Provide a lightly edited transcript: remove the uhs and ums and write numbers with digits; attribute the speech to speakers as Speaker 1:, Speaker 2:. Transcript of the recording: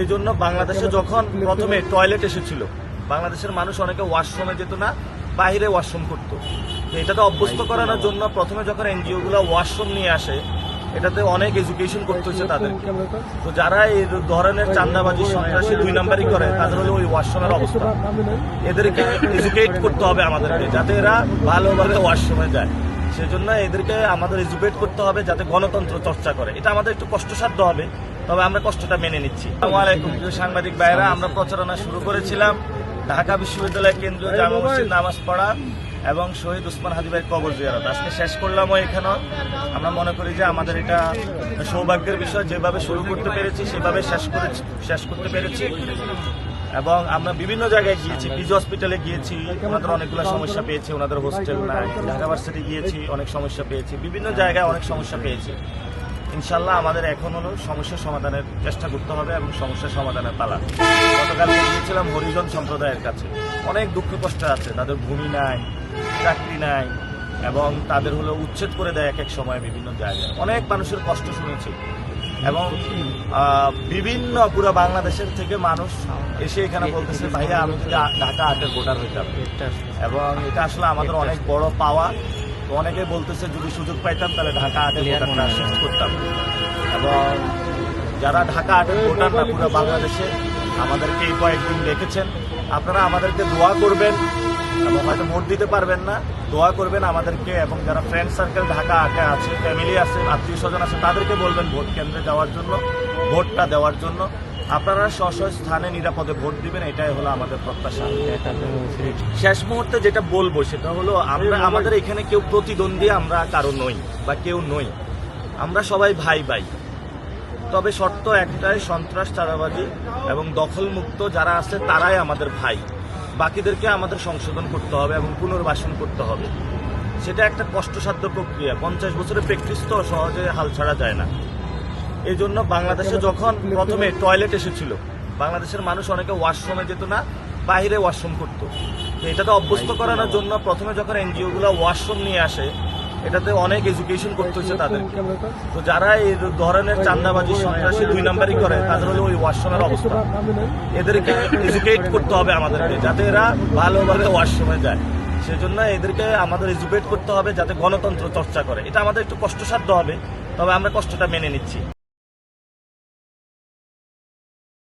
Speaker 1: এই জন্য বাংলাদেশে যখন প্রথমে টয়লেট এসেছিল, বাংলাদেশের মানুষ অনেকে ওয়াশরুমে যেত না, বাইরে ওয়াশরুম করতো। এটাতে অভ্যস্ত করানোর জন্য প্রথমে যখন এনজিও গুলো ওয়াশরুম নিয়ে আসে, এটাতে অনেক এডুকেশন করতে হচ্ছে তাদেরকে। তো যারা এই ধরনের চান্দাবাজি সন্ত্রাসী 2 নাম্বারই করে, তাদের হলো ওই ওয়াশরুমের অবস্থা। এদেরকে এডুকেট করতে হবে আমাদেরকে, যাতে এরা ভালোভাবে ওয়াশরুমে যায়। সেজন্য এদেরকে আমাদের এডুকেট করতে হবে যাতে গণতন্ত্র চর্চা করে। এটা আমাদের একটু কষ্টসাধ্য হবে, তবে আমরা কষ্টটা মেনে নিচ্ছি। আসসালামু আলাইকুম প্রিয় সাংবাদিক ভাইরা, আমরা প্রচারণা শুরু করেছিলাম ঢাকা বিশ্ববিদ্যালয় কেন্দ্রীয় জামে মসজিদ নামাজ পড়া এবং শহীদ ওসমান হাদি ভাইয়ের কবর জিয়ারত। আজকে শেষ করলামও এখানেও। আমরা মনে করি যে আমাদের এটা সৌভাগ্যের বিষয়, যেভাবে শুরু করতে পেরেছি সেভাবে শেষ করতে পেরেছি। এবং আমরা বিভিন্ন জায়গায় গিয়েছি, পিজি হসপিটালে গিয়েছি, ওনাদের অনেকগুলো সমস্যা পেয়েছি, ওনাদের হোস্টেল নাই। ঢাকা ভার্সিটি গিয়েছি, অনেক সমস্যা পেয়েছি, বিভিন্ন জায়গায় অনেক সমস্যা পেয়েছি। ইনশাল্লাহ আমাদের এখন হলো সমস্যা সমাধানের চেষ্টা করতে হবে এবং সমস্যা সমাধানের পালা। গতকাল গিয়েছিলাম হরিজন সম্প্রদায়ের কাছে, অনেক দুঃখ কষ্ট আছে, তাদের ভূমি নাই, চাকরি নাই, এবং তাদের হলো উচ্ছেদ করে দেয় এক এক সময় বিভিন্ন জায়গায়। অনেক মানুষের কষ্ট শুনেছি এবং বিভিন্ন পুরো বাংলাদেশের থেকে মানুষ এসে এখানে বলতেছে, ভাইয়া আমি যদি ঢাকা 8-এর ভোটার হইতাম। এবং এটা আসলে আমাদের অনেক বড় পাওয়া। তো অনেকে বলতেছে যদি সুযোগ পাইতাম তাহলে ঢাকা 8-এর ভোটারটা শিফট করতাম। এবং যারা ঢাকা 8-এর ভোটার না পুরো বাংলাদেশে আমাদেরকে এই কয়েকদিন দেখেছেন, আপনারা আমাদেরকে দোয়া করবেন এবং হয়তো ভোট দিতে পারবেন না, দোয়া করবেন আমাদেরকে। এবং যারা ফ্রেন্ড সার্কেল ঢাকা 8-এ আছে, ফ্যামিলি আছে, আত্মীয় স্বজন আছে, তাদেরকে বলবেন ভোট কেন্দ্রে যাওয়ার জন্য, ভোটটা দেওয়ার জন্য। আপনারা স্ব স্থানে নিরাপদে ভোট দিবেন, এটাই হলো আমাদের প্রত্যাশা। শেষ মুহূর্তে যেটা বলবো সেটা হলো, আমাদের এখানে কেউ প্রতিদ্বন্দ্বী আমরা কারো নই বা কেউ নই, আমরা সবাই ভাই ভাই। তবে শর্ত একটাই, সন্ত্রাস, চাঁদাবাজি এবং দখলমুক্ত যারা আছে তারাই আমাদের ভাই। বাকিদেরকে আমাদের সংশোধন করতে হবে এবং পুনর্বাসন করতে হবে। সেটা একটা কষ্টসাধ্য প্রক্রিয়া, 50 বছরের প্র্যাকটিস তো সহজে হাল ছাড়া যায় না। এই জন্য বাংলাদেশে যখন প্রথমে টয়লেট এসেছিল, বাংলাদেশের মানুষ অনেকে ওয়াশরুমে যেত না, বাইরে ওয়াশরুম করতো। এটাতে অভ্যস্ত করানোর জন্য প্রথমে যখন এনজিও গুলো ওয়াশরুম নিয়ে আসে, এটাতে অনেক এডুকেশন করতে হচ্ছে তাদেরকে। তো যারা এই ধরনের চান্দাবাজি সন্ত্রাসী 2 নাম্বারই করে, তাদের হলো ওই ওয়াশরুমের অবস্থা। এদেরকে এডুকেট করতে হবে আমাদেরকে, যাতে এরা ভালোভাবে ওয়াশরুমে যায়। সেজন্য এদেরকে আমাদের এডুকেট করতে হবে যাতে গণতন্ত্র চর্চা করে। এটা আমাদের একটু কষ্টসাধ্য হবে, তবে আমরা কষ্টটা মেনে নিচ্ছি।